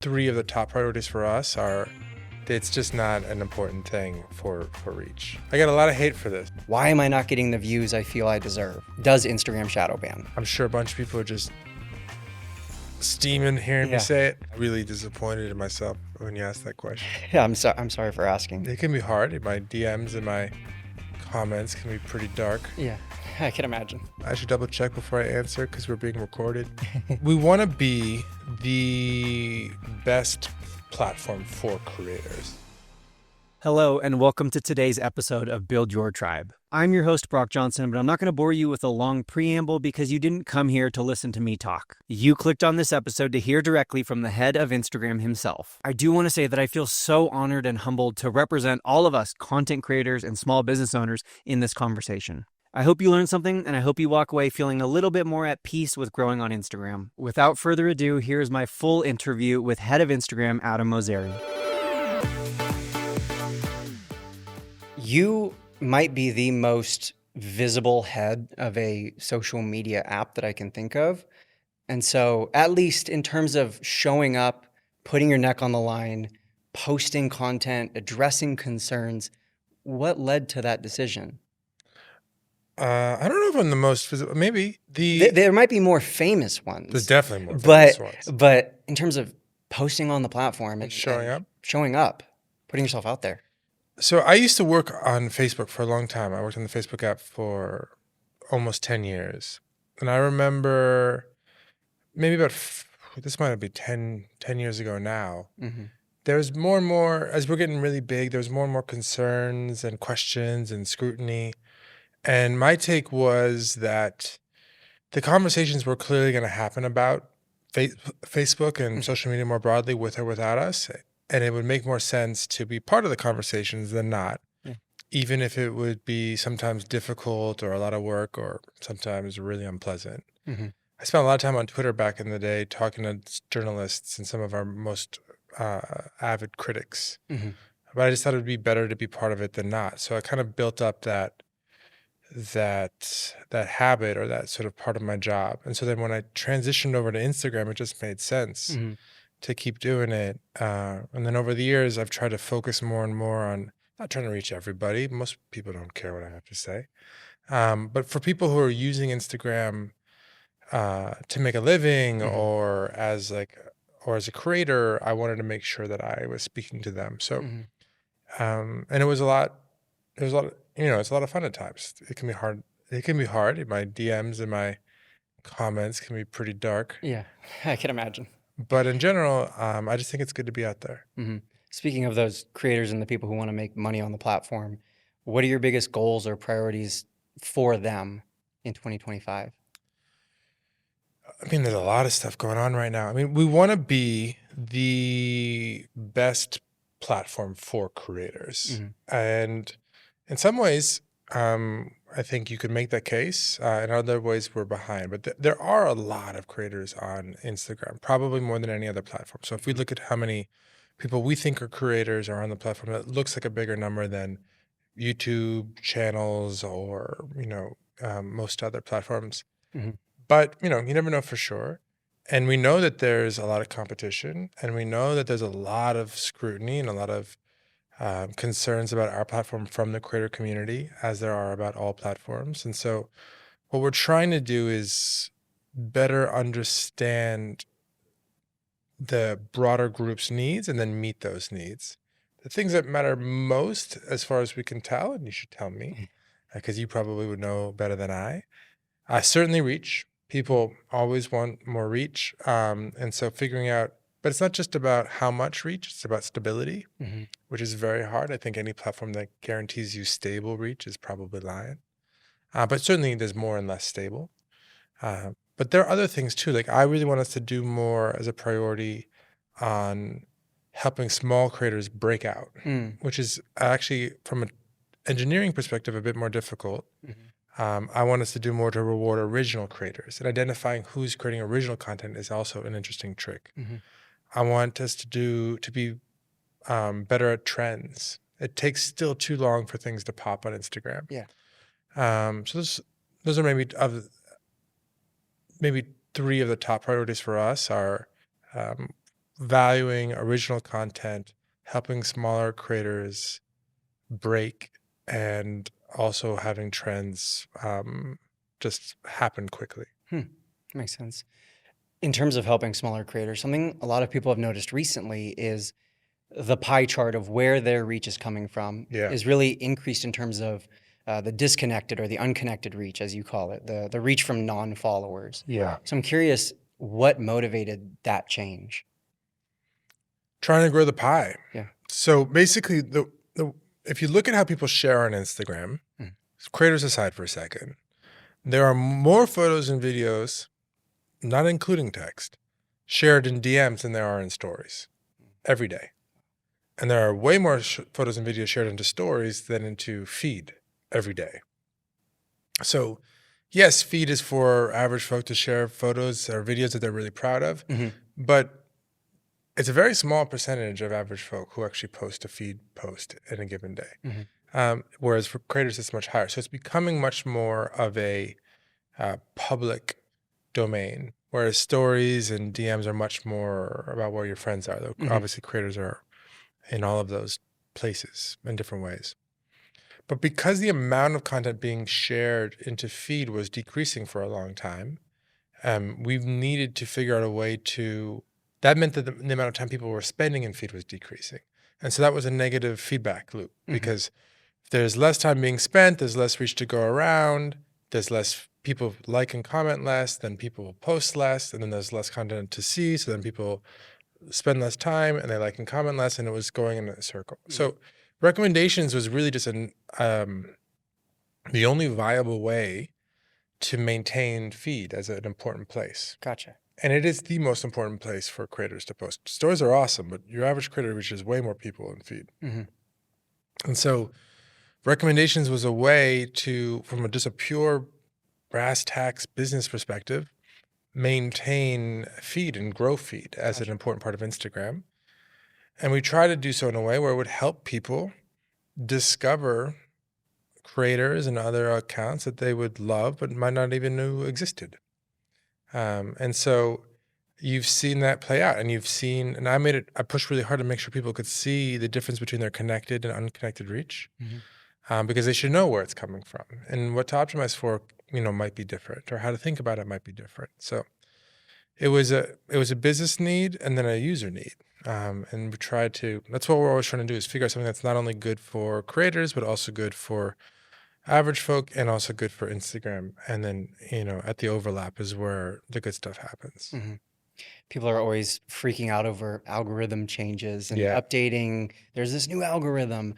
three of the top priorities for us are, it's just not an important thing for reach. I get a lot of hate for this. Why am I not getting the views I feel I deserve? Does Instagram shadow ban? I'm sure a bunch of people are just steaming hearing me say it. I'm really disappointed in myself when you ask that question. Yeah, I'm sorry for asking. It can be hard. My DMs and my comments can be pretty dark. Yeah, I can imagine. I should double check before I answer because we're being recorded. We want to be the best platform for creators. Hello, and welcome to today's episode of Build Your Tribe. I'm your host, Brock Johnson, but I'm not going to bore you with a long preamble because you didn't come here to listen to me talk. You clicked on this episode to hear directly from the head of Instagram himself. I do want to say that I feel so honored and humbled to represent all of us content creators and small business owners in this conversation. I hope you learned something, and I hope you walk away feeling a little bit more at peace with growing on Instagram. Without further ado, here's my full interview with head of Instagram, Adam Mosseri. You might be the most visible head of a social media app that I can think of. And so at least in terms of showing up, putting your neck on the line, posting content, addressing concerns, what led to that decision? I don't know if I'm the most visible. Maybe There might be more famous ones. there's definitely more famous ones. But in terms of posting on the platform and Showing up, putting yourself out there. So I used to work on Facebook for a long time. I worked on the Facebook app for almost 10 years. And I remember maybe this might be 10 years ago now. Mm-hmm. There's more and more, as we're getting really big, there's more and more concerns and questions and scrutiny. And my take was that the conversations were clearly going to happen about Facebook and social media more broadly, with or without us. And it would make more sense to be part of the conversations than not, even if it would be sometimes difficult or a lot of work or sometimes really unpleasant. Mm-hmm. I spent a lot of time on Twitter back in the day talking to journalists and some of our most avid critics. Mm-hmm. But I just thought it would be better to be part of it than not. So I kind of built up that habit, or that sort of part of my job. And so then when I transitioned over to Instagram, it just made sense to keep doing it. And then over the years, I've tried to focus more and more on not trying to reach everybody. Most people don't care what I have to say. But for people who are using Instagram to make a living or as a creator, I wanted to make sure that I was speaking to them. So, and it was a lot, it's a lot of fun at times. It can be hard. My DMs and my comments can be pretty dark. Yeah, I can imagine. But in general, I just think it's good to be out there. Mm-hmm. Speaking of those creators and the people who want to make money on the platform, what are your biggest goals or priorities for them in 2025? I mean, there's a lot of stuff going on right now. I mean, we want to be the best platform for creators. And in some ways, I think you could make that case. In other ways, we're behind. But there are a lot of creators on Instagram, probably more than any other platform. So if we look at how many people we think are creators are on the platform, that looks like a bigger number than YouTube channels or, most other platforms. But, you never know for sure. And we know that there's a lot of competition, and we know that there's a lot of scrutiny and a lot of concerns about our platform from the creator community, as there are about all platforms. And so what we're trying to do is better understand the broader group's needs and then meet those needs. The things that matter most, as far as we can tell, and you should tell me, because you probably would know better than I certainly reach. People always want more reach. And so figuring out, but it's not just about how much reach, it's about stability, which is very hard. I think any platform that guarantees you stable reach is probably lying. But certainly there's more and less stable. But there are other things too. Like, I really want us to do more as a priority on helping small creators break out, which is actually, from an engineering perspective, a bit more difficult. I want us to do more to reward original creators, and identifying who's creating original content is also an interesting trick. I want us to be better at trends. It takes still too long for things to pop on Instagram. So those are maybe three of the top priorities for us are valuing original content, helping smaller creators break, and also having trends just happen quickly. Makes sense. In terms of helping smaller creators, something a lot of people have noticed recently is the pie chart of where their reach is coming from is really increased in terms of the disconnected or the unconnected reach, as you call it, the reach from non-followers. Yeah. So I'm curious, what motivated that change? Trying to grow the pie. Yeah. So basically, if you look at how people share on Instagram, creators aside for a second, there are more photos and videos, not including text, shared in DMs than there are in stories every day. And there are way more photos and videos shared into stories than into feed every day. So yes, feed is for average folk to share photos or videos that they're really proud of, but it's a very small percentage of average folk who actually post a feed post in a given day. Whereas for creators, it's much higher. So it's becoming much more of a public domain, whereas stories and DMs are much more about where your friends are. Though obviously creators are in all of those places in different ways. But because the amount of content being shared into feed was decreasing for a long time, we've needed to figure out a way to, that meant that the amount of time people were spending in feed was decreasing. And so that was a negative feedback loop because if there's less time being spent, there's less reach to go around, there's less people like and comment less, then people will post less, and then there's less content to see, so then people spend less time and they like and comment less, and it was going in a circle. So recommendations was really just the only viable way to maintain feed as an important place. Gotcha. And it is the most important place for creators to post. Stories are awesome, but your average creator reaches way more people in feed. And so recommendations was a way to, from just a pure brass tacks business perspective, maintain feed and grow feed as an important part of Instagram. And we try to do so in a way where it would help people discover creators and other accounts that they would love but might not even know existed. And so you've seen that play out, and you've seen, and I pushed really hard to make sure people could see the difference between their connected and unconnected reach, because they should know where it's coming from and what to optimize for, might be different, or how to think about it might be different. So it was a business need and then a user need. And we tried to, that's what we're always trying to do, is figure out something that's not only good for creators, but also good for average folk and also good for Instagram. And then, at the overlap is where the good stuff happens. People are always freaking out over algorithm changes and updating. There's this new algorithm.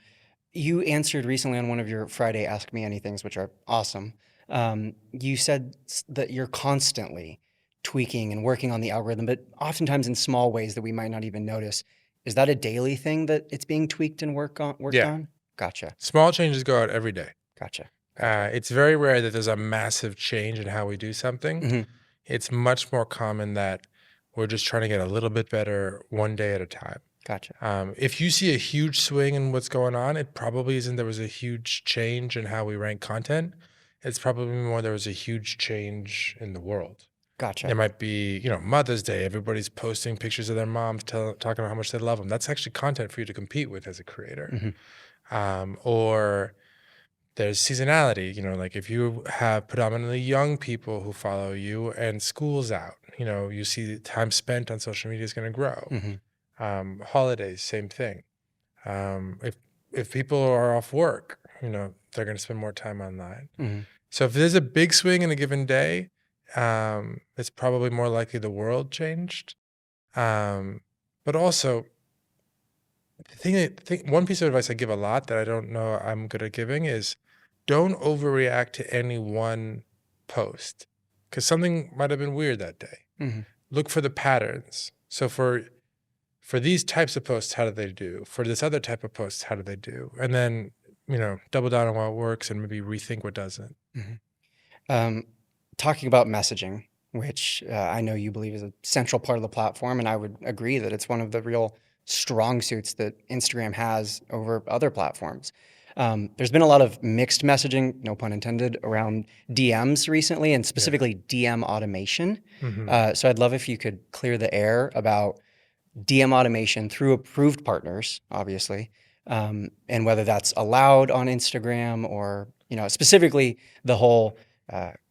You answered recently on one of your Friday Ask Me Anythings, which are awesome. You said that you're constantly tweaking and working on the algorithm, but oftentimes in small ways that we might not even notice. Is that a daily thing that it's being tweaked and worked on? Gotcha. Small changes go out every day. Gotcha. It's very rare that there's a massive change in how we do something. It's much more common that we're just trying to get a little bit better one day at a time. Gotcha. If you see a huge swing in what's going on, it probably isn't there was a huge change in how we rank content. It's probably more there was a huge change in the world. Gotcha. It might be, Mother's Day. Everybody's posting pictures of their moms, talking about how much they love them. That's actually content for you to compete with as a creator. Or there's seasonality. Like if you have predominantly young people who follow you and school's out, you see the time spent on social media is going to grow. Holidays, same thing. If people are off work, they're going to spend more time online. So if there's a big swing in a given day, it's probably more likely the world changed. But also, one piece of advice I give a lot that I don't know I'm good at giving is don't overreact to any one post, because something might have been weird that day. Look for the patterns. So for these types of posts, how do they do? For this other type of posts, how do they do? And then, double down on what works and maybe rethink what doesn't. Talking about messaging, which I know you believe is a central part of the platform, and I would agree that it's one of the real strong suits that Instagram has over other platforms. There's been a lot of mixed messaging, no pun intended, around DMs recently, and specifically DM automation. So I'd love if you could clear the air about DM automation through approved partners, obviously, and whether that's allowed on Instagram or, specifically the whole,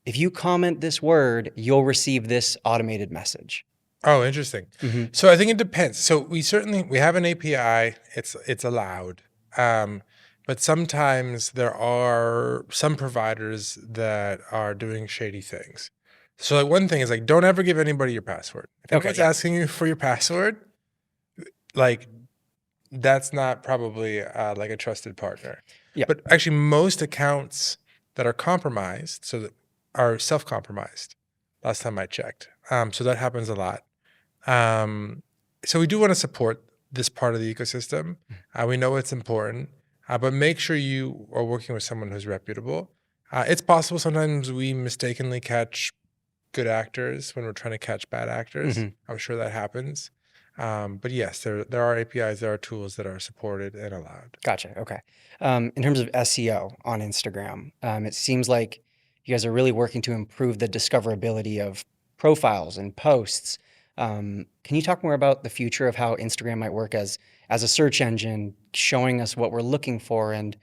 if you comment this word, you'll receive this automated message. Oh, interesting. Mm-hmm. So I think it depends. So we have an API. It's allowed, but sometimes there are some providers that are doing shady things. So like one thing is like, don't ever give anybody your password. If anyone's asking you for your password, like that's not probably like a trusted partner. Yeah. But actually, most accounts that are compromised, so that are self-compromised. Last time I checked, so that happens a lot. So we do want to support this part of the ecosystem. We know it's important, but make sure you are working with someone who's reputable. It's possible sometimes we mistakenly catch good actors when we're trying to catch bad actors. I'm sure that happens. But yes, there are APIs, there are tools that are supported and allowed. Gotcha. Okay. In terms of SEO on Instagram, it seems like you guys are really working to improve the discoverability of profiles and posts. Can you talk more about the future of how Instagram might work as a search engine, showing us what we're looking for and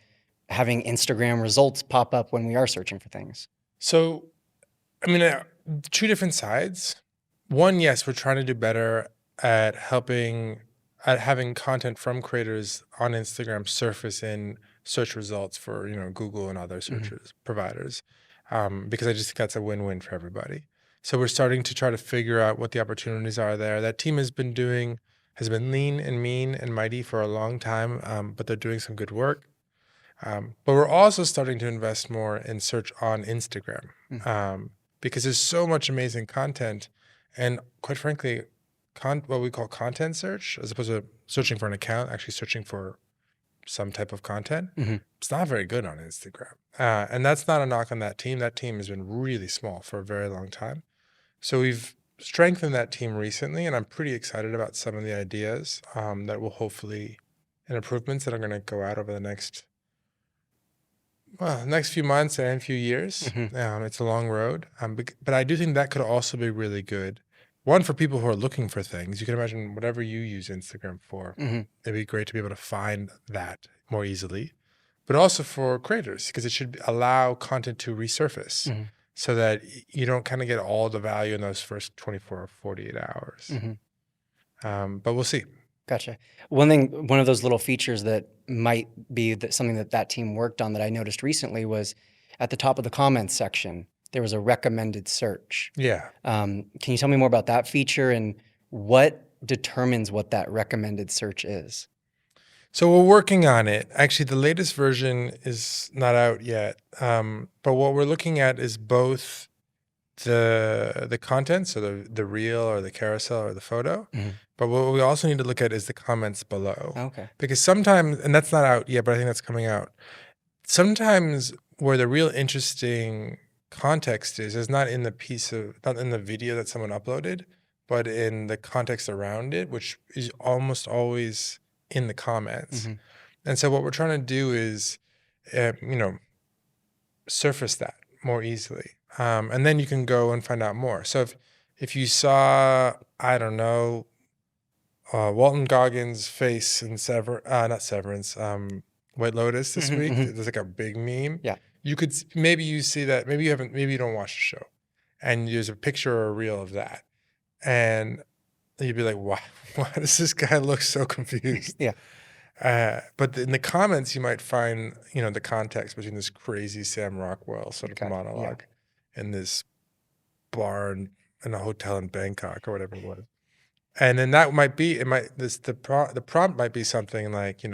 having Instagram results pop up when we are searching for things? So, I mean, two different sides. One, yes, we're trying to do better at having content from creators on Instagram surface in search results for Google and other search providers, because I just think that's a win-win for everybody. So we're starting to try to figure out what the opportunities are there. That team has been lean and mean and mighty for a long time, but they're doing some good work. But we're also starting to invest more in search on Instagram, because there's so much amazing content, and quite frankly, what we call content search, as opposed to searching for an account, actually searching for some type of content. It's not very good on Instagram. And that's not a knock on that team. That team has been really small for a very long time. So we've strengthened that team recently, and I'm pretty excited about some of the ideas that will hopefully, and improvements that are going to go out over the next few months and few years. It's a long road. But I do think that could also be really good. One, for people who are looking for things. You can imagine whatever you use Instagram for, it'd be great to be able to find that more easily. But also for creators, because it should allow content to resurface so that you don't kind of get all the value in those first 24 or 48 hours. But we'll see. Gotcha. One of those little features that might be something that team worked on that I noticed recently was at the top of the comments section, there was a recommended search. Yeah. Can you tell me more about that feature and what determines what that recommended search is? So we're working on it. Actually, the latest version is not out yet. But what we're looking at is both the content, so the reel or the carousel or the photo. But what we also need to look at is the comments below. Okay. Because sometimes, and that's not out yet, but I think that's coming out. Sometimes where the real interesting context is not in the video that someone uploaded, but in the context around it, which is almost always in the comments. And so what we're trying to do is, surface that more easily. And then you can go and find out more. So if you saw, I don't know, Walton Goggins' face in not Severance, White Lotus this week, there's like a big meme. Yeah. You could, maybe you see that, maybe you don't watch the show, and there's a picture or a reel of that. And you'd be like, why does this guy look so confused? Yeah. But in the comments, you might find, the context between this crazy Sam Rockwell sort of monologue and this bar in a hotel in Bangkok or whatever it was. And then that might be, the prompt might be something like,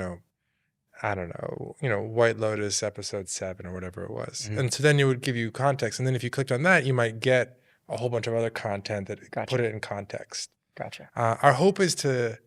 I don't know, White Lotus episode 7 or whatever it was. And so then it would give you context. And then if you clicked on that, you might get a whole bunch of other content that put it in context. Gotcha. Our hope is to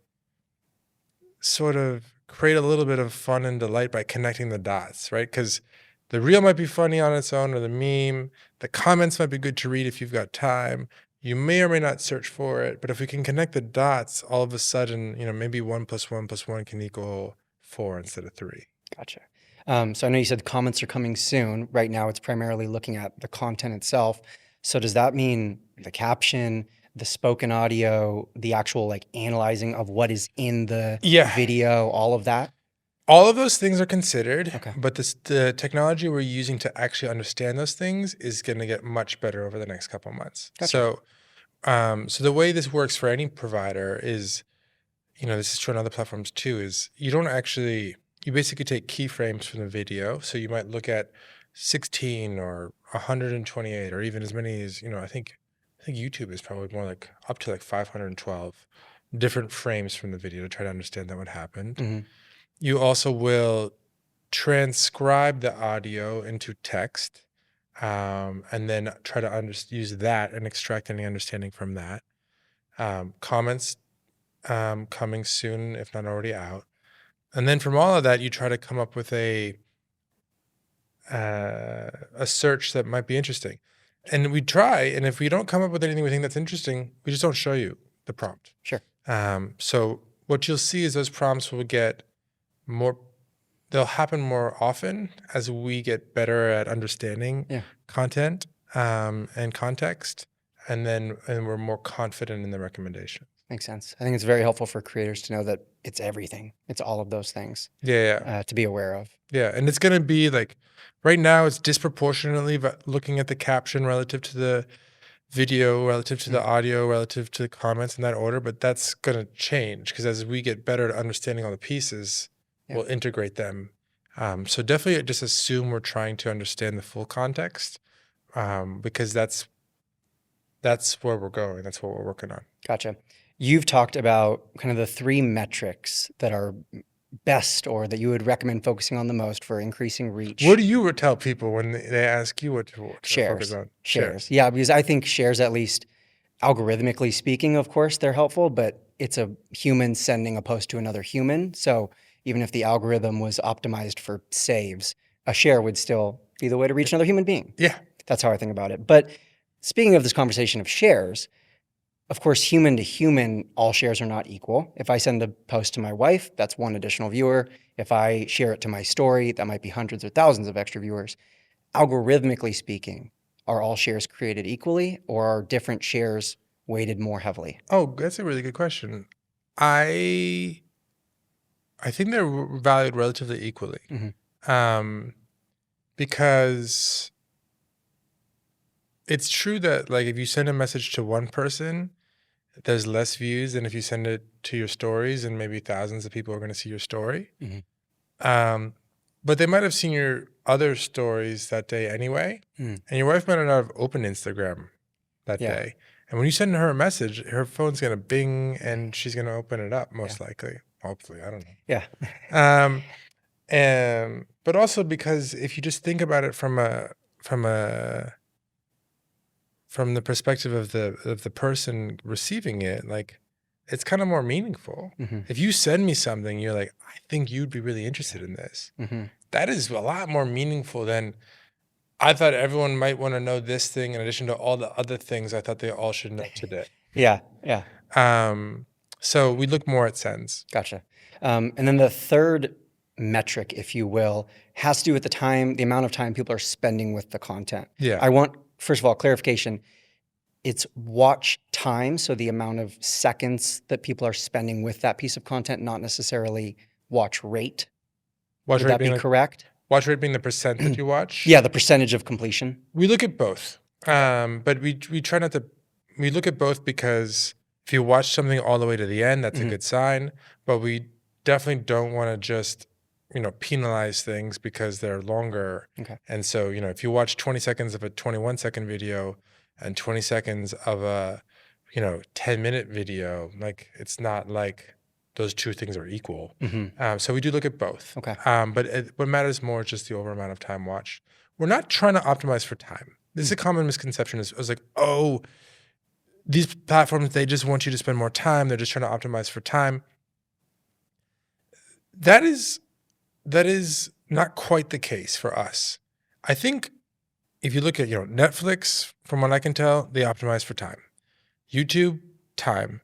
sort of create a little bit of fun and delight by connecting the dots, right? Because the reel might be funny on its own, or the meme. The comments might be good to read if you've got time. You may or may not search for it, but if we can connect the dots, all of a sudden, maybe 1 + 1 + 1 can equal 4 instead of 3. Gotcha. So I know you said comments are coming soon. Right now, it's primarily looking at the content itself. So does that mean the caption, the spoken audio, the actual like analyzing of what is in the Yeah. video, all of that? All of those things are considered, Okay. but the technology we're using to actually understand those things is going to get much better over the next couple of months. Gotcha. So the way this works for any provider is, this is true on other platforms too, is you basically take keyframes from the video. So you might look at 16 or 128 or even as many as, I think YouTube is probably more like up to like 512 different frames from the video to try to understand that what happened. Mm-hmm. You also will transcribe the audio into text, and then try to use that and extract any understanding from that. Comments coming soon, if not already out. And then from all of that, you try to come up with a search that might be interesting. And we try, and if we don't come up with anything we think that's interesting, we just don't show you the prompt. Sure. So what you'll see is those prompts will get more, they'll happen more often as we get better at understanding content and context, and we're more confident in the recommendation. Makes sense. I think it's very helpful for creators to know that it's everything. It's all of those things. Yeah. To be aware of. Yeah, and it's going to be like, right now it's disproportionately looking at the caption relative to the video, relative to the audio, relative to the comments in that order, but that's going to change because as we get better at understanding all the pieces, we'll integrate them. So definitely just assume we're trying to understand the full context, because that's where we're going. That's what we're working on. Gotcha. You've talked about kind of the 3 metrics that are best or that you would recommend focusing on the most for increasing reach. What do you tell people when they ask you what to focus on? Shares. Yeah, because I think shares, at least algorithmically speaking, of course, they're helpful, but it's a human sending a post to another human. So even if the algorithm was optimized for saves, a share would still be the way to reach another human being. Yeah. That's how I think about it. But speaking of this conversation of shares, of course, human to human, all shares are not equal. If I send a post to my wife, that's 1 additional viewer. If I share it to my story, that might be hundreds or thousands of extra viewers. Algorithmically speaking, are all shares created equally, or are different shares weighted more heavily? Oh, that's a really good question. I think they're valued relatively equally. Because it's true that like if you send a message to one person, there's less views than if you send it to your stories and maybe thousands of people are going to see your story. But they might have seen your other stories that day anyway. And your wife might not have opened Instagram that day. And when you send her a message, her phone's going to bing and she's going to open it up most likely. Hopefully, I don't know. Yeah. But also because if you just think about it from the perspective of the person receiving it, like it's kind of more meaningful. If you send me something, you're like, I think you'd be really interested in this. That is a lot more meaningful than I thought everyone might want to know this thing in addition to all the other things I thought they all should know today. Yeah. So we look more at sends. Gotcha. And then the third metric, if you will, has to do with the amount of time people are spending with the content. Yeah. I want, first of all, clarification. It's watch time, so the amount of seconds that people are spending with that piece of content, not necessarily watch rate. Would that be correct? Watch rate being the percent that you watch? Yeah, the percentage of completion. We look at both. But we try not to, we look at both because if you watch something all the way to the end, that's a good sign. But we definitely don't want to just, penalize things because they're longer. Okay. And so, if you watch 20 seconds of a 21-second video and 20 seconds of a, 10-minute video, like it's not like those two things are equal. So we do look at both. Okay. But what matters more is just the overall amount of time watched. We're not trying to optimize for time. This is a common misconception. I was like, oh, these platforms, they just want you to spend more time. They're just trying to optimize for time. That is not quite the case for us. I think if you look at, Netflix, from what I can tell, they optimize for time. YouTube, time.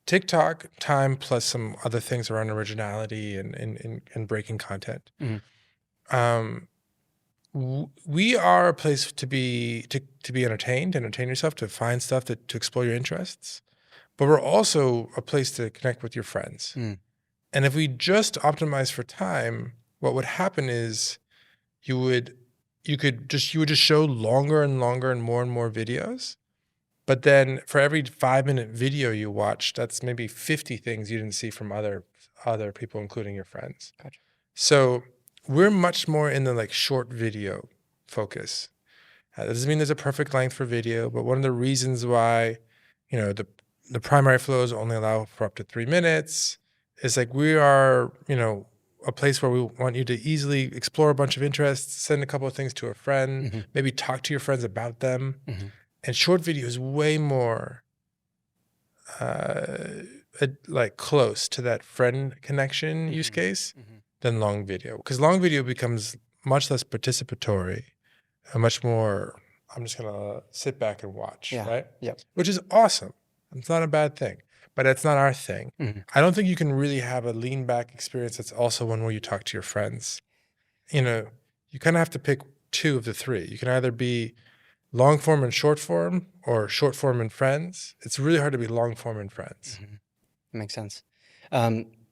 TikTok, time plus some other things around originality and breaking content. we are a place to be entertained, entertain yourself, to find stuff to explore your interests. But we're also a place to connect with your friends. Mm. And if we just optimize for time, what would happen is you would just show longer and longer and more videos. But then for every 5-minute video you watch, that's maybe 50 things you didn't see from other people, including your friends. Gotcha. So we're much more in the like short video focus. That doesn't mean there's a perfect length for video, but one of the reasons why, the primary flows only allow for up to 3 minutes is like we are, a place where we want you to easily explore a bunch of interests, send a couple of things to a friend, maybe talk to your friends about them. And short video is way more like close to that friend connection use case than long video, because long video becomes much less participatory and much more, I'm just gonna sit back and watch, right? Yep. Which is awesome. It's not a bad thing, but that's not our thing. I don't think you can really have a lean back experience that's also one where you talk to your friends. You kind of have to pick two of the three. You can either be long form and short form, or short form and friends. It's really hard to be long form and friends. That makes sense.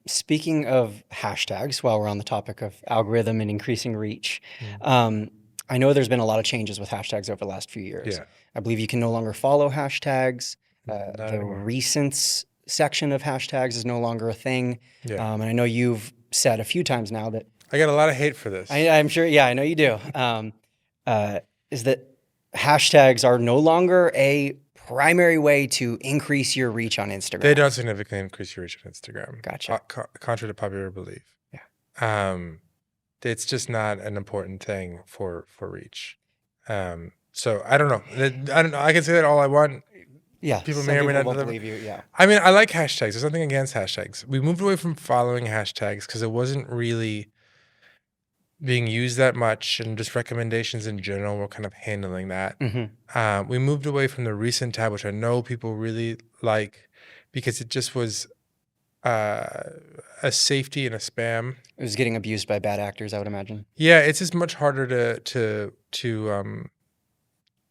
Speaking of hashtags, while we're on the topic of algorithm and increasing reach, I know there's been a lot of changes with hashtags over the last few years. Yeah. I believe you can no longer follow hashtags. Not The anymore. recents section of hashtags is no longer a thing. Yeah. And I know you've said a few times now that I get a lot of hate for this. I'm sure. Yeah, I know you do. Is that hashtags are no longer a primary way to increase your reach on Instagram? They don't significantly increase your reach on Instagram. Gotcha. Contrary to popular belief. Yeah. It's just not an important thing for reach. So I don't know. I don't know. I can say that all I want. Yeah. People some may or may people not won't deliver. believe you. Yeah. I mean, I like hashtags. There's nothing against hashtags. We moved away from following hashtags because it wasn't really being used that much, and just recommendations in general were kind of handling that. We moved away from the recent tab, which I know people really like, because it just was a safety and a spam. It was getting abused by bad actors, I would imagine. Yeah, it's just much harder to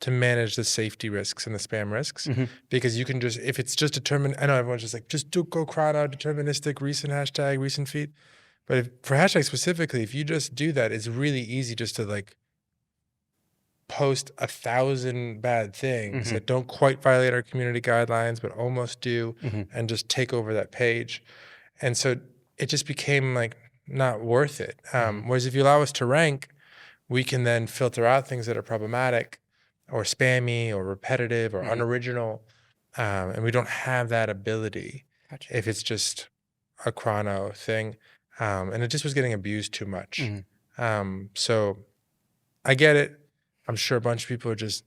manage the safety risks and the spam risks, because you can just, if it's just determined, I know everyone's just like, just go chrono, deterministic, recent hashtag, recent feed. But for hashtags specifically, if you just do that, it's really easy just to like post 1,000 bad things that don't quite violate our community guidelines, but almost do, and just take over that page. And so it just became like not worth it. Whereas if you allow us to rank, we can then filter out things that are problematic or spammy or repetitive or unoriginal. And we don't have that ability if it's just a chrono thing. And it just was getting abused too much. So I get it. I'm sure a bunch of people are just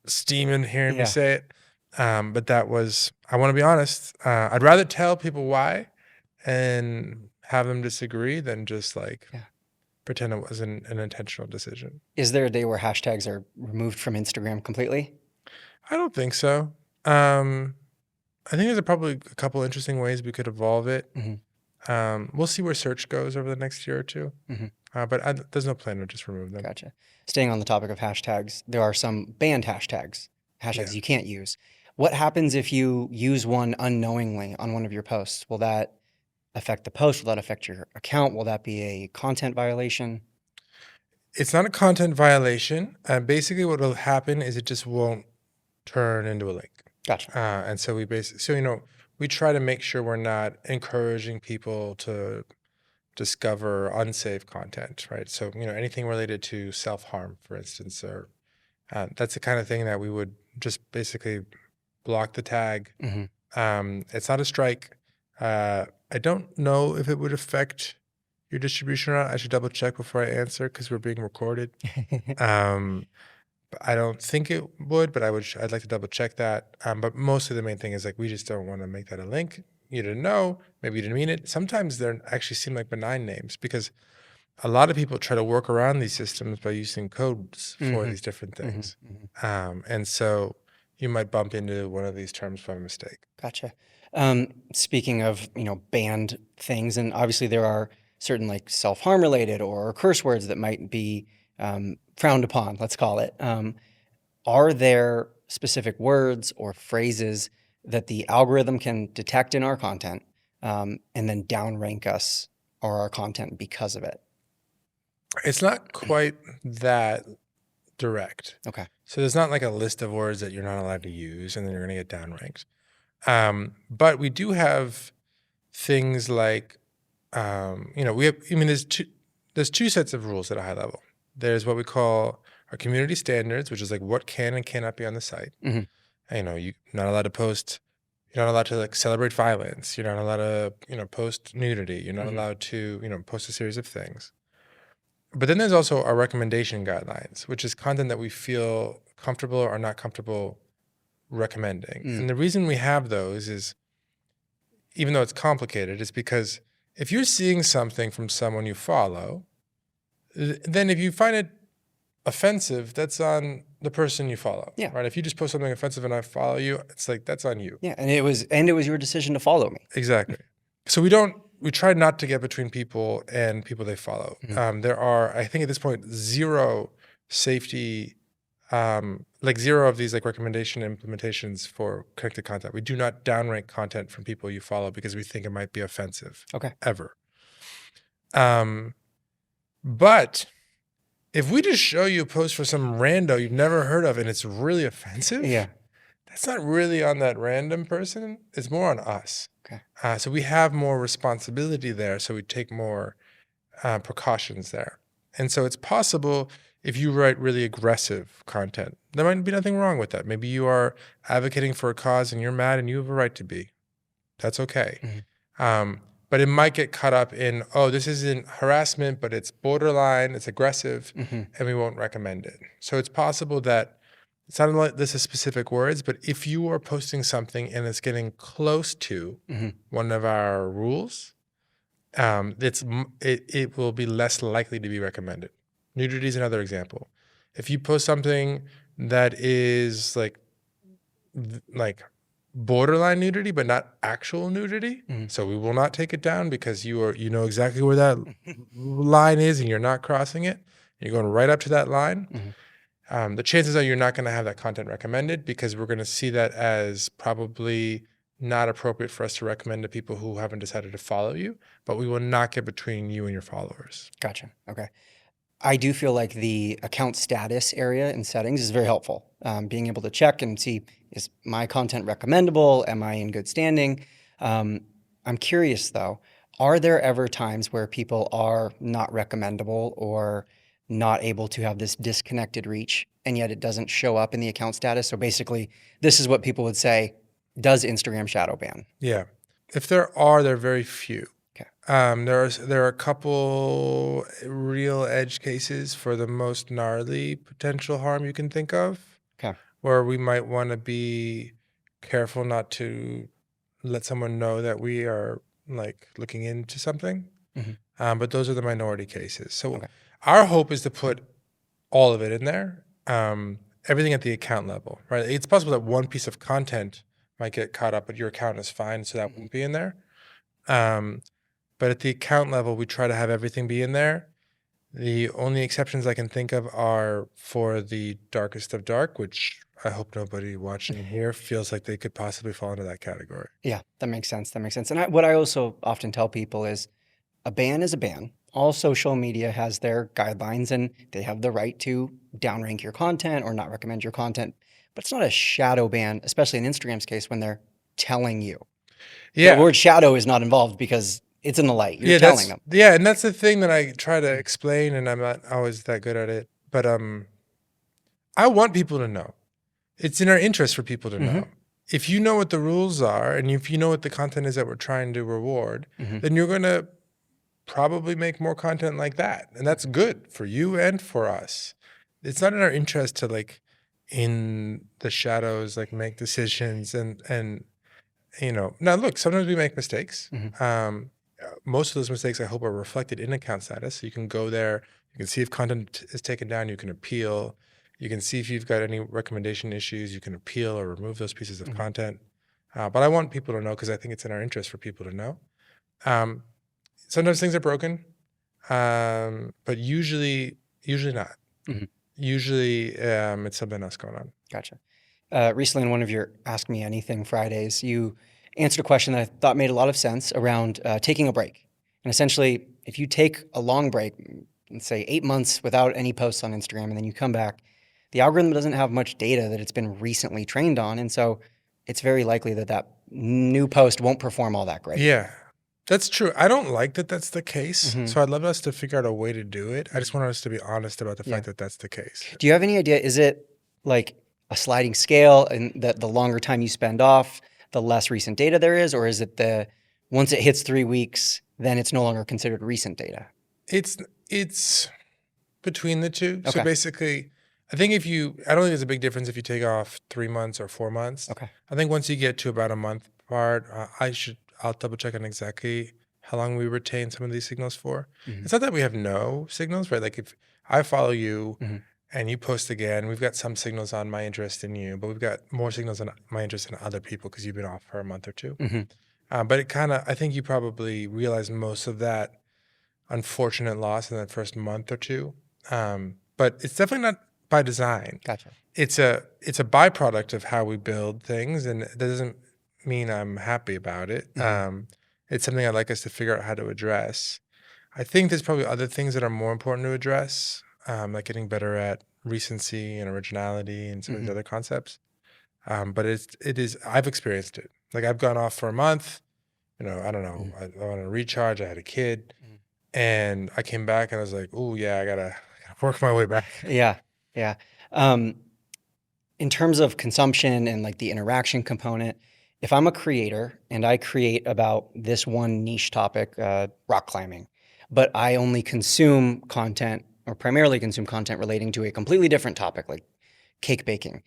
steaming hearing me say it. But that was, I want to be honest, I'd rather tell people why and have them disagree than just like pretend it wasn't an intentional decision. Is there a day where hashtags are removed from Instagram completely? I don't think so. I think there's probably a couple interesting ways we could evolve it. We'll see where search goes over the next year or two. But there's no plan to just remove them. Gotcha. Staying on the topic of hashtags, there are some banned hashtags you can't use. What happens if you use one unknowingly on one of your posts? Will that affect the post? Will that affect your account? Will that be a content violation? It's not a content violation. Basically, what will happen is it just won't turn into a link. Gotcha. And so we try to make sure we're not encouraging people to discover unsafe content, right? So, anything related to self-harm, for instance, or that's the kind of thing that we would just basically block the tag. It's not a strike. I don't know if it would affect your distribution or not. I should double check before I answer because we're being recorded. I don't think it would, but I'd like to double check that. But mostly the main thing is like, we just don't want to make that a link. You didn't know, maybe you didn't mean it. Sometimes they actually seem like benign names, because a lot of people try to work around these systems by using codes for these different things. And so you might bump into one of these terms by mistake. Gotcha. Speaking of, banned things, and obviously there are certain like self-harm related or curse words that might be frowned upon, let's call it. Are there specific words or phrases that the algorithm can detect in our content and then downrank us or our content because of it? It's not quite that direct. Okay. So there's not like a list of words that you're not allowed to use and then you're going to get downranked. But we do have things like, there's two sets of rules at a high level. There's what we call our community standards, which is like what can and cannot be on the site. Mm-hmm. And, you're not allowed to post, you're not allowed to like celebrate violence. You're not allowed to, post nudity. You're not allowed to, post a series of things. But then there's also our recommendation guidelines, which is content that we feel comfortable or not comfortable recommending. And the reason we have those is, even though it's complicated, is because if you're seeing something from someone you follow, then if you find it offensive, that's on the person you follow. Yeah. Right. If you just post something offensive and I follow you, it's like, that's on you. Yeah. And it was your decision to follow me. Exactly. So we try not to get between people and people they follow. There are, I think at this point, zero safety, zero of these like recommendation implementations for connected content. We do not downrank content from people you follow because we think it might be offensive. Okay. Ever. But if we just show you a post for some rando you've never heard of and it's really offensive, Yeah. that's not really on that random person. It's more on us. Okay. So we have more responsibility there. So we take more precautions there. And so it's possible if you write really aggressive content, there might be nothing wrong with that. Maybe you are advocating for a cause and you're mad and you have a right to be. That's okay. But it might get caught up in, this isn't harassment, but it's borderline, it's aggressive, and we won't recommend it. So it's possible that it's not like this is specific words, but if you are posting something and it's getting close to one of our rules, it will be less likely to be recommended. Nudity is another example. If you post something that is like borderline nudity, but not actual nudity, so we will not take it down because you know exactly where that line is and you're not crossing it. You're going right up to that line. The chances are you're not going to have that content recommended because we're going to see that as probably not appropriate for us to recommend to people who haven't decided to follow you, but we will not get between you and your followers. Gotcha. Okay. I do feel like the account status area in settings is very helpful. Being able to check and see, is my content recommendable? Am I in good standing? I'm curious though, are there ever times where people are not recommendable or not able to have this disconnected reach and yet it doesn't show up in the account status? So basically, this is what people would say, does Instagram shadow ban? Yeah. If there are, they're very few. Okay. There are a couple real edge cases for the most gnarly potential harm you can think of. Okay. Where we might want to be careful not to let someone know that we are like looking into something. But those are the minority cases. So our hope is to put all of it in there, everything at the account level, right? It's possible that one piece of content might get caught up, but your account is fine, so that won't be in there. But at the account level, we try to have everything be in there. The only exceptions I can think of are for the darkest of dark, which I hope nobody watching here feels like they could possibly fall into that category. Yeah, that makes sense. That makes sense. And what I also often tell people is a ban is a ban. All social media has their guidelines and they have the right to downrank your content or not recommend your content. But it's not a shadow ban, especially in Instagram's case when they're telling you. Yeah. The word shadow is not involved because it's in the light. You're telling them. Yeah, and that's the thing that I try to explain, and I'm not always that good at it. But I want people to know. It's in our interest for people to know. If you know what the rules are, and if you know what the content is that we're trying to reward, then you're going to probably make more content like that. And that's good for you and for us. It's not in our interest to like in the shadows, like make decisions and now look, sometimes we make mistakes. Most of those mistakes I hope are reflected in account status. So you can go there, you can see if content is taken down, you can appeal. You can see if you've got any recommendation issues, you can appeal or remove those pieces of content. But I want people to know because I think it's in our interest for people to know. Sometimes things are broken, but usually not. Usually it's something else going on. Gotcha. Recently in one of your Ask Me Anything Fridays, you answered a question that I thought made a lot of sense around taking a break. And essentially, if you take a long break, let's say 8 months without any posts on Instagram, and then you come back, the algorithm doesn't have much data that it's been recently trained on. And so it's very likely that that new post won't perform all that great. Yeah, that's true. I don't like that that's the case. So I'd love us to figure out a way to do it. I just want us to be honest about the fact that that's the case. Do you have any idea? Is it like a sliding scale and that the longer time you spend off, the less recent data there is? Or is it once it hits 3 weeks, then it's no longer considered recent data? It's between the two. Okay. So basically, I don't think there's a big difference if you take off 3 months or 4 months. Okay. I think once you get to about a month apart, I'll double check on exactly how long we retain some of these signals for. It's not that we have no signals, right? Like if I follow you and you post again, we've got some signals on my interest in you, but we've got more signals on my interest in other people because you've been off for a month or two. But I think you probably realize most of that unfortunate loss in that first month or two. But it's definitely not by design. Gotcha. It's a byproduct of how we build things, and that doesn't mean I'm happy about it. It's something I'd like us to figure out how to address. I think there's probably other things that are more important to address, like getting better at recency and originality and some of these other concepts. But I've experienced it. Like I've gone off for a month, I don't know, I want to recharge. I had a kid and I came back and I was like, oh yeah, I gotta work my way back. Yeah. In terms of consumption and like the interaction component, if I'm a creator and I create about this one niche topic, rock climbing, but I only consume content or primarily consume content relating to a completely different topic like cake baking,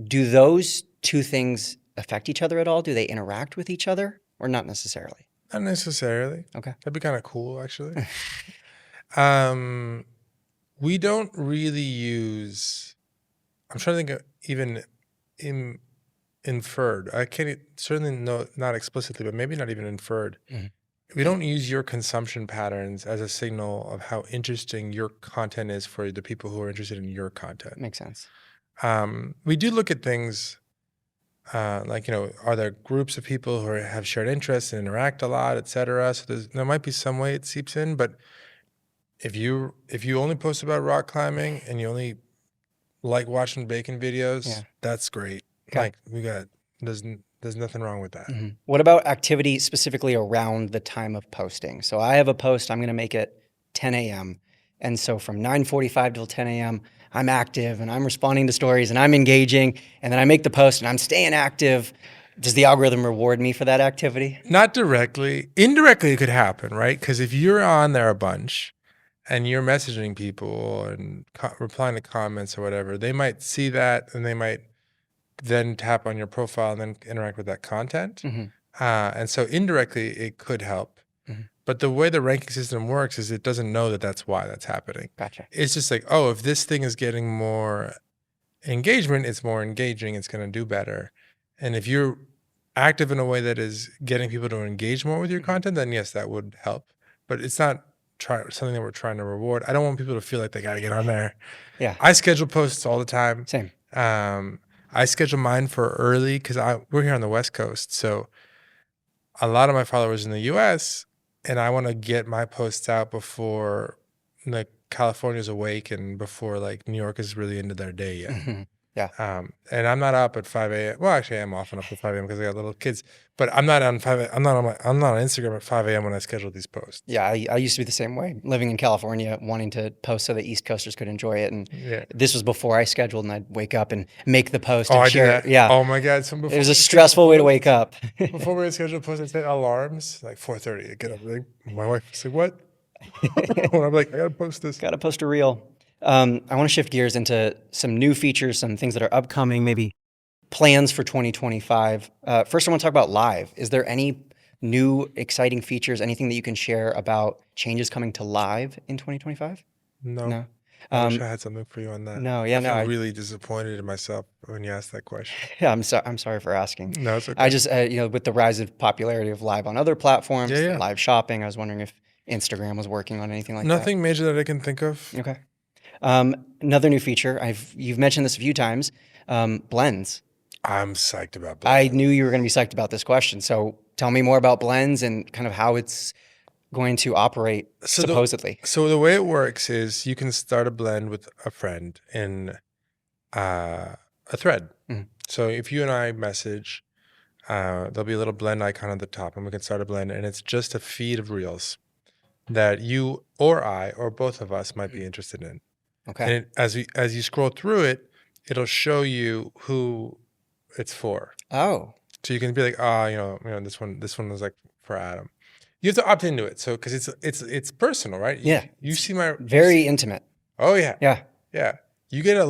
do those two things affect each other at all? Do they interact with each other or not necessarily? Not necessarily. Okay. That'd be kind of cool, actually. We don't really use, I'm trying to think of even inferred. I can't, certainly not explicitly, but maybe not even inferred. We don't use your consumption patterns as a signal of how interesting your content is for the people who are interested in your content. Makes sense. We do look at things like, are there groups of people who have shared interests and interact a lot, et cetera? So there might be some way it seeps in, but if you only post about rock climbing and you only like watching bacon videos, that's great. Okay. Like there's nothing wrong with that. What about activity specifically around the time of posting? So I have a post, I'm going to make it 10 a.m. And so from 9:45 till 10 a.m., I'm active and I'm responding to stories and I'm engaging. And then I make the post and I'm staying active. Does the algorithm reward me for that activity? Not directly. Indirectly, it could happen, right? Because if you're on there a bunch and you're messaging people and replying to comments or whatever, they might see that and they might then tap on your profile and then interact with that content. And so indirectly, it could help. But the way the ranking system works is it doesn't know that that's why that's happening. Gotcha. It's just like, oh, if this thing is getting more engagement, it's more engaging, it's going to do better. And if you're active in a way that is getting people to engage more with your content, then yes, that would help. But it's not something that we're trying to reward. I don't want people to feel like they got to get on there. Yeah. I schedule posts all the time. Same. I schedule mine for early because we're here on the West Coast. So a lot of my followers in the US, and I want to get my posts out before California's awake and before like New York is really into their day yet. Yeah. And I'm not up at 5 a.m. Well, actually, I'm often up at 5 a.m. because I got little kids. But I'm not on Instagram at 5 a.m. when I schedule these posts. Yeah, I used to be the same way. Living in California, wanting to post so the East Coasters could enjoy it, and this was before I scheduled, and I'd wake up and make the post and share it. Yeah. Oh my God! It was a stressful way to wake up. Before we had scheduled posts, I set alarms like 4:30 to get up. Like, my wife was like, "What?" I'm like, "I gotta post this." Gotta post a reel. I want to shift gears into some new features, some things that are upcoming, maybe plans for 2025. First, I want to talk about live. Is there any new exciting features, anything that you can share about changes coming to live in 2025? No. I wish I had something for you on that. I feel really disappointed in myself when you asked that question. Yeah, I'm sorry for asking. No, it's okay. I just, with the rise of popularity of live on other platforms, live shopping, I was wondering if Instagram was working on anything like that. Nothing major that I can think of. Okay. Another new feature, you've mentioned this a few times, blends. I'm psyched about I blends. knew you were going to be psyched about this question. So tell me more about blends and kind of how it's going to operate supposedly. So the way it works is you can start a blend with a friend in a thread. Mhm. So if you and I message, there'll be a little blend icon at the top, and we can start a blend, and it's just a feed of reels that you or I or both of us might be interested in. Okay. And as you scroll through it, it'll show you who it's for. Oh, So you can be like, this one was like for Adam. You have to opt into it, so because it's personal, right? yeah. You see my Very intimate. Oh yeah, Yeah. yeah. You get a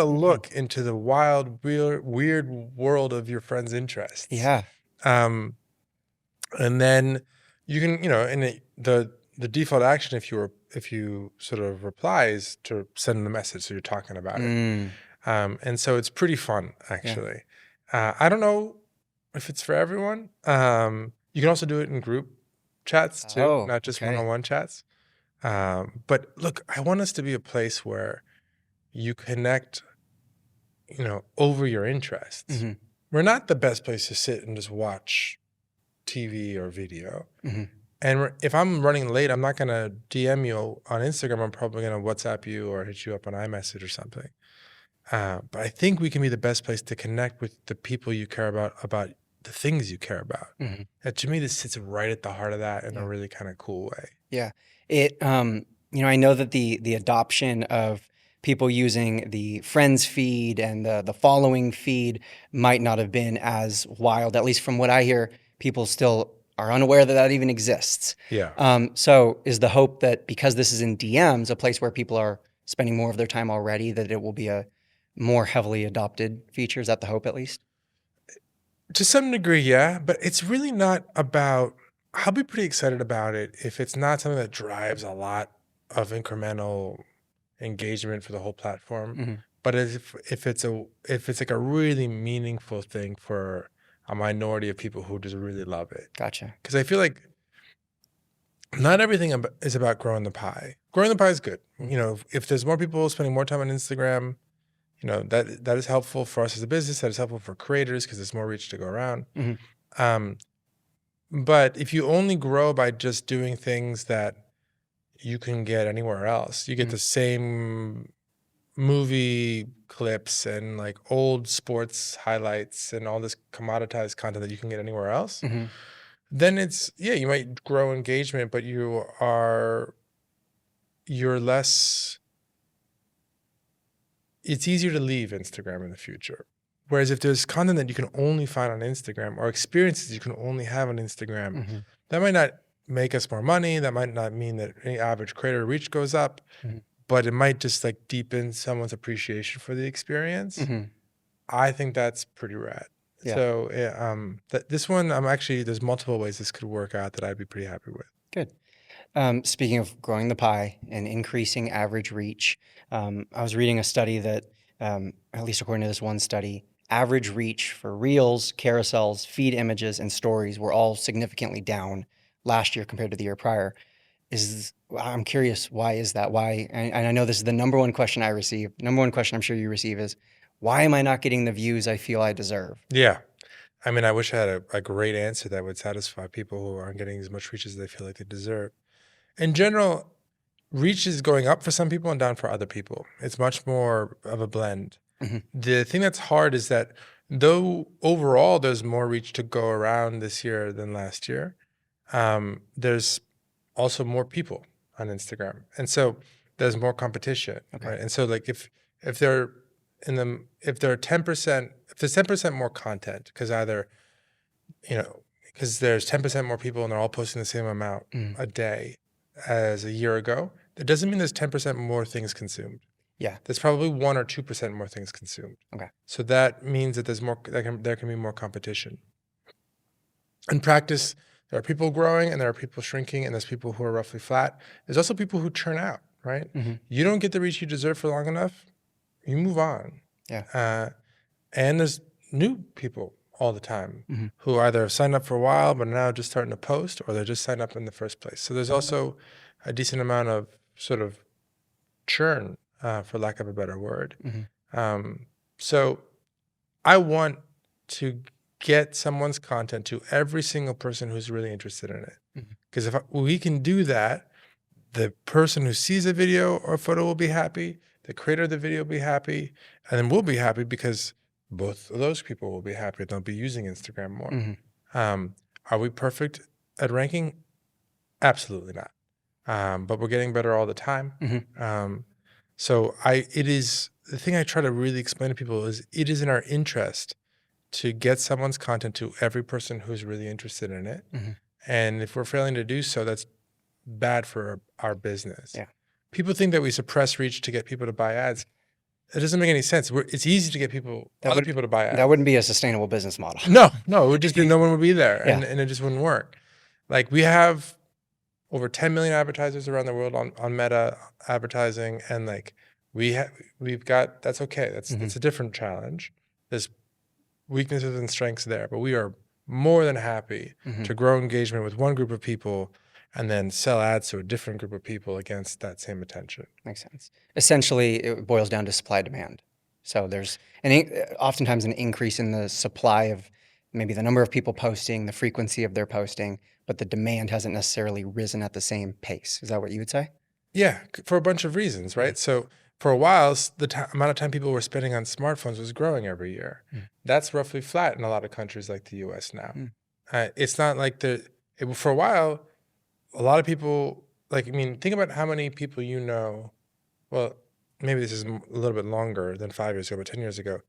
look into the wild, weird world of your friend's interests. Yeah. And then you can, and the default action if you sort of reply is to send them a message, so you're talking about it. And so it's pretty fun actually. I don't know if it's for everyone. You can also do it in group chats too, not just one-on-one chats. But look, I want us to be a place where you connect, over your interests. Mhm. We're not the best place to sit and just watch TV or video. Mhm. And if I'm running late, I'm not going to DM you on Instagram. I'm probably going to WhatsApp you or hit you up on iMessage or something. But I think we can be the best place to connect with the people you care about the things you care about. Mhm. And to me, this sits right at the heart of that in a really kind of cool way. Yeah. It, I know that the adoption of people using the friends feed and the following feed might not have been as wild, at least from what I hear, people still are unaware that even exists. Yeah. So is the hope that because this is in DMs, a place where people are spending more of their time already, that it will be a more heavily adopted feature? Is that the hope at least? To some degree, yeah, but it's really not about, I'll be pretty excited about it if it's not something that drives a lot of incremental engagement for the whole platform. Mhm. But if it's like a really meaningful thing for a minority of people who just really love it. Gotcha. Because I feel like not everything is about growing the pie. Growing the pie is good. If there's more people spending more time on Instagram, that is helpful for us as a business. That is helpful for creators because there's more reach to go around. Mhm. But if you only grow by just doing things that you can get anywhere else, you get the same movie clips and like old sports highlights and all this commoditized content that you can get anywhere else, Mhm. then you might grow engagement, but you're less, it's easier to leave Instagram in the future. Whereas if there's content that you can only find on Instagram or experiences you can only have on Instagram, that might not make us more money. That might not mean that any average creator reach goes up, but it might just like deepen someone's appreciation for the experience. I think that's pretty rad. Yeah. So this one, there's multiple ways this could work out that I'd be pretty happy with. Good. Speaking of growing the pie and increasing average reach, I was reading a study that, at least according to this one study, average reach for reels, carousels, feed images, and stories were all significantly down last year compared to the year prior. I'm curious, why is that? Why? And I know this is the number one question I receive. Number one question I'm sure you receive is, why am I not getting the views I feel I deserve? Yeah. I mean, I wish I had a great answer that would satisfy people who aren't getting as much reach as they feel like they deserve. In general, reach is going up for some people and down for other people. It's much more of a blend. The thing that's hard is that though overall there's more reach to go around this year than last year, there's also more people on Instagram. And so there's more competition, right? And so like if there are 10%, if there's 10% more content, because there's 10% more people and they're all posting the same amount a day as a year ago, that doesn't mean there's 10% more things consumed. Yeah. There's probably 1 or 2% more things consumed. Okay. So that means that there can be more competition. In practice, there are people growing and there are people shrinking and there's people who are roughly flat. There's also people who churn out, right? You don't get the reach you deserve for long enough, you move on. Yeah. And there's new people all the time who either have signed up for a while but are now just starting to post, or they're just signed up in the first place. So there's also a decent amount of sort of churn for lack of a better word. Mhm. So I want to get someone's content to every single person who's really interested in it. Mhm. Because if we can do that, the person who sees a video or photo will be happy, the creator of the video will be happy, and then we'll be happy because both of those people will be happy. They'll be using Instagram more. Mhm. Are we perfect at ranking? Absolutely not. But we're getting better all the time. Mhm. So it is the thing I try to really explain to people is it is in our interest to get someone's content to every person who's really interested in it. Mhm. And if we're failing to do so, that's bad for our business. Yeah. People think that we suppress reach to get people to buy ads. It doesn't make any sense. It's easy to get other people to buy ads. That wouldn't be a sustainable business model. No, it would just be no one would be there, Yeah. and it just wouldn't work. Like we have over 10 million advertisers around the world on Meta advertising, and like we've got that's okay. That's a different challenge. There's weaknesses and strengths there, but we are more than happy to grow engagement with one group of people and then sell ads to a different group of people against that same attention. Makes sense. Essentially, it boils down to supply demand. So there's oftentimes an increase in the supply of maybe the number of people posting, the frequency of their posting, but the demand hasn't necessarily risen at the same pace. Is that what you would say? Yeah, for a bunch of reasons, right? So for a while, the amount of time people were spending on smartphones was growing every year. That's roughly flat in a lot of countries like the US now. It's not like for a while, a lot of people, like, I mean, think about how many people you know. Well, maybe this is a little bit longer than 5 years ago, but 10 years ago.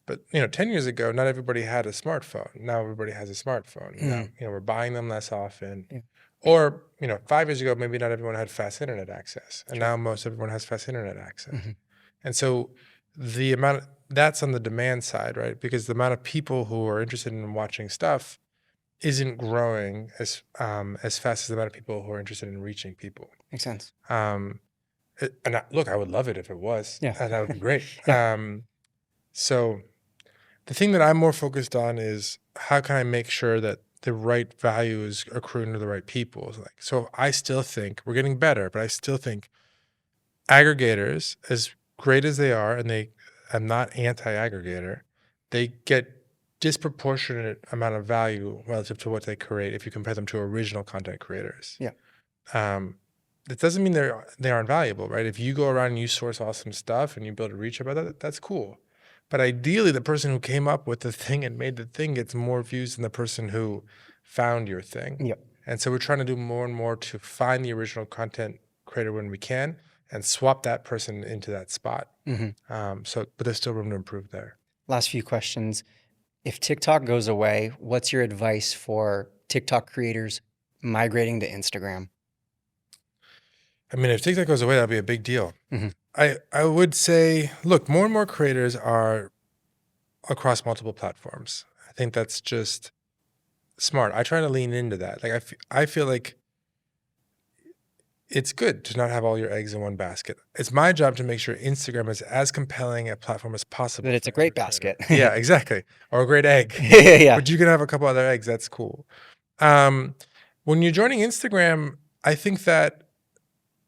But, 10 years ago, not everybody had a smartphone. Now everybody has a smartphone. Now, we're buying them less often. Yeah. Or, 5 years ago, maybe not everyone had fast internet access. And now most everyone has fast internet access. And so that's on the demand side, right? Because the amount of people who are interested in watching stuff isn't growing as fast as the amount of people who are interested in reaching people. Makes sense. Look, I would love it if it was. Yeah. That would be great. Yeah. So the thing that I'm more focused on is how can I make sure that the right value is accruing to the right people? So I still think we're getting better, but I still think aggregators, as great as they are, and I'm not anti-aggregator, they get disproportionate amount of value relative to what they create if you compare them to original content creators. Yeah. That doesn't mean they aren't valuable, right? If you go around and you source awesome stuff and you build a reach about that, that's cool. But ideally, the person who came up with the thing and made the thing gets more views than the person who found your thing. Yep. And so we're trying to do more and more to find the original content creator when we can and swap that person into that spot. But there's still room to improve there. Last few questions. If TikTok goes away, what's your advice for TikTok creators migrating to Instagram? I mean, if TikTok goes away, that'll be a big deal. I would say, look, more and more creators are across multiple platforms. I think that's just smart. I try to lean into that. Like I feel like it's good to not have all your eggs in one basket. It's my job to make sure Instagram is as compelling a platform as possible. That it's a great basket. Yeah, exactly. Or a great egg. Yeah. But you can have a couple other eggs. That's cool. When you're joining Instagram, I think that,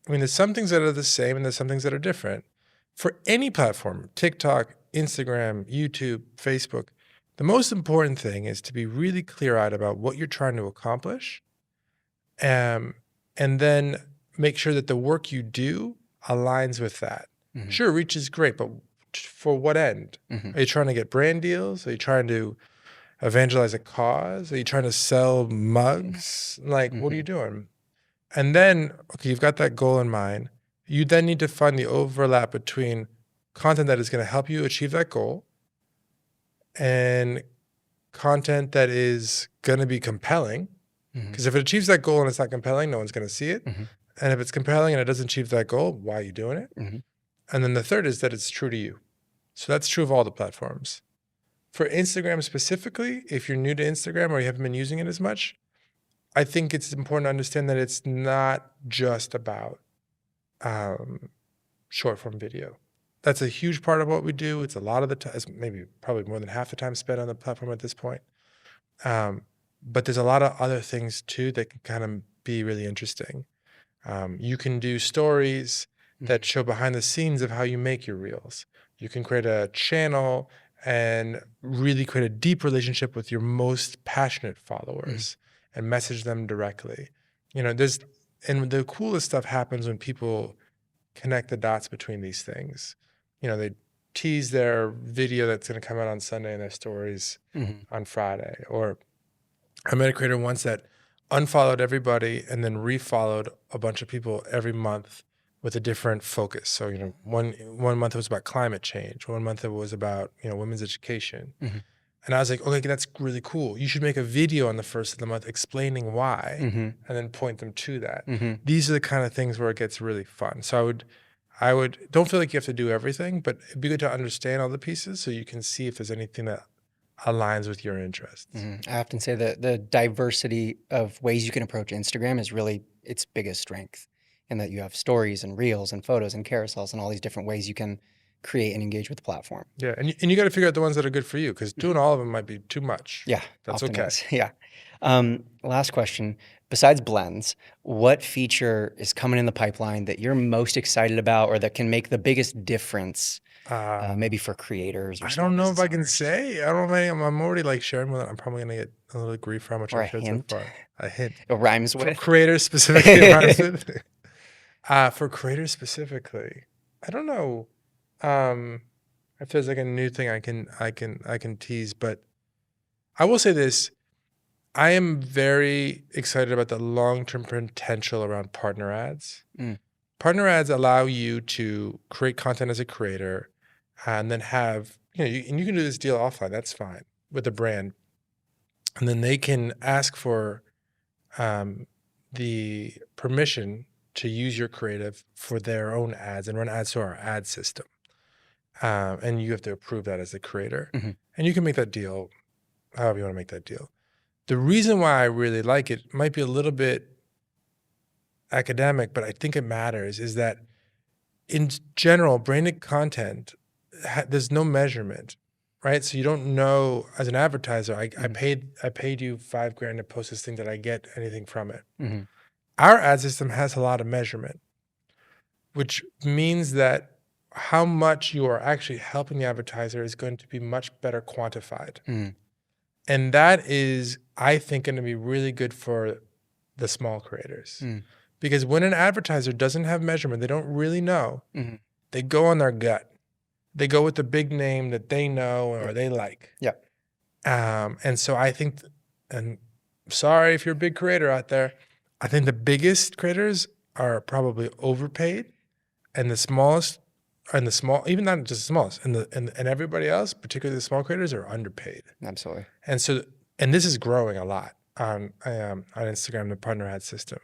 there's some things that are the same and there's some things that are different. For any platform, TikTok, Instagram, YouTube, Facebook, the most important thing is to be really clear-eyed about what you're trying to accomplish, and then make sure that the work you do aligns with that. Sure, reach is great, but for what end? Are you trying to get brand deals? Are you trying to evangelize a cause? Are you trying to sell mugs? Like, what are you doing? And then, okay, you've got that goal in mind. You then need to find the overlap between content that is going to help you achieve that goal and content that is going to be compelling. Because if it achieves that goal and it's not compelling, no one's going to see it. And if it's compelling and it doesn't achieve that goal, why are you doing it? And then the third is that it's true to you. So that's true of all the platforms. For Instagram specifically, if you're new to Instagram or you haven't been using it as much, I think it's important to understand that it's not just about short form video. That's a huge part of what we do. It's a lot of the time, maybe probably more than half the time spent on the platform at this point. But there's a lot of other things too that can kind of be really interesting. You can do stories that show behind the scenes of how you make your reels. You can create a channel and really create a deep relationship with your most passionate followers and message them directly. And the coolest stuff happens when people connect the dots between these things. They tease their video that's going to come out on Sunday in their stories on Friday. Or I met a creator once that unfollowed everybody and then refollowed a bunch of people every month with a different focus. So, one month it was about climate change. One month it was about, women's education. And I was like, okay, that's really cool. You should make a video on the first of the month explaining why and then point them to that. These are the kind of things where it gets really fun. So I would don't feel like you have to do everything, but it'd be good to understand all the pieces so you can see if there's anything that aligns with your interests. I often say that the diversity of ways you can approach Instagram is really its biggest strength, and that you have stories and reels and photos and carousels and all these different ways you can create and engage with the platform. Yeah, and you got to figure out the ones that are good for you, because doing all of them might be too much. Yeah, that's often okay. is. Yeah. Last question. Besides blends, what feature is coming in the pipeline that you're most excited about, or that can make the biggest difference, maybe for creators? Or I don't know if I can say. I don't know if I'm already like sharing with it. I'm probably gonna get a little grief for how much I've shared so far. A hint. It rhymes For with. creators specifically. It rhymes with. For creators specifically, I don't know. If there's like a new thing I can tease, but I will say this. I am very excited about the long-term potential around partner ads. Partner ads allow you to create content as a creator and then have, and you can do this deal offline, that's fine, with a brand. And then they can ask for the permission to use your creative for their own ads and run ads to our ad system. And you have to approve that as a creator. And you can make that deal however you want to make that deal. The reason why I really like it might be a little bit academic, but I think it matters, is that in general, branded content, there's no measurement, right? So you don't know, as an advertiser, I paid you $5,000 to post this thing. Did I get anything from it? Our ad system has a lot of measurement, which means that how much you are actually helping the advertiser is going to be much better quantified. And that is, I think, going to be really good for the small creators. Because when an advertiser doesn't have measurement, they don't really know, they go on their gut. They go with the big name that they know or they like. Yeah. And so I think, and sorry if you're a big creator out there, I think the biggest creators are probably overpaid, and the smallest, even not just the smallest, and everybody else, particularly the small creators, are underpaid. Absolutely. And this is growing a lot on Instagram, the partner ad system.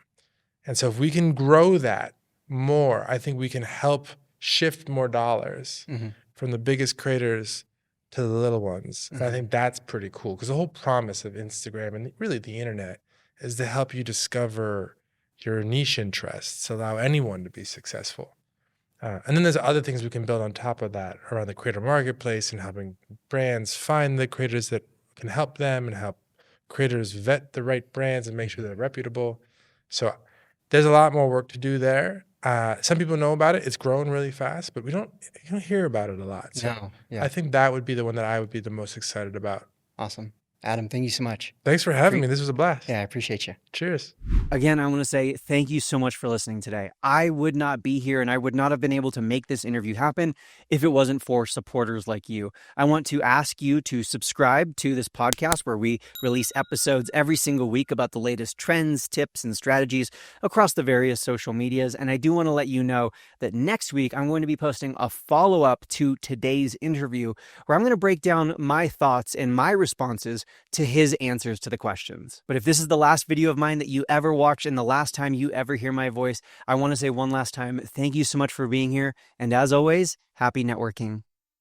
And so if we can grow that more, I think we can help shift more dollars from the biggest creators to the little ones. And I think that's pretty cool, because the whole promise of Instagram and really the internet is to help you discover your niche interests, allow anyone to be successful. And then there's other things we can build on top of that around the creator marketplace and helping brands find the creators that can help them and help creators vet the right brands and make sure they're reputable. So there's a lot more work to do there. Some people know about it. It's growing really fast, but you don't hear about it a lot. So No. Yeah. I think that would be the one that I would be the most excited about. Awesome. Adam, thank you so much. Thanks for having me. This was a blast. Yeah, I appreciate you. Cheers. Again, I want to say thank you so much for listening today. I would not be here and I would not have been able to make this interview happen if it wasn't for supporters like you. I want to ask you to subscribe to this podcast, where we release episodes every single week about the latest trends, tips, and strategies across the various social medias. And I do want to let you know that next week I'm going to be posting a follow-up to today's interview, where I'm going to break down my thoughts and my responses to his answers to the questions. But if this is the last video of mine that you ever watch and the last time you ever hear my voice, I want to say one last time, thank you so much for being here. And as always, happy networking.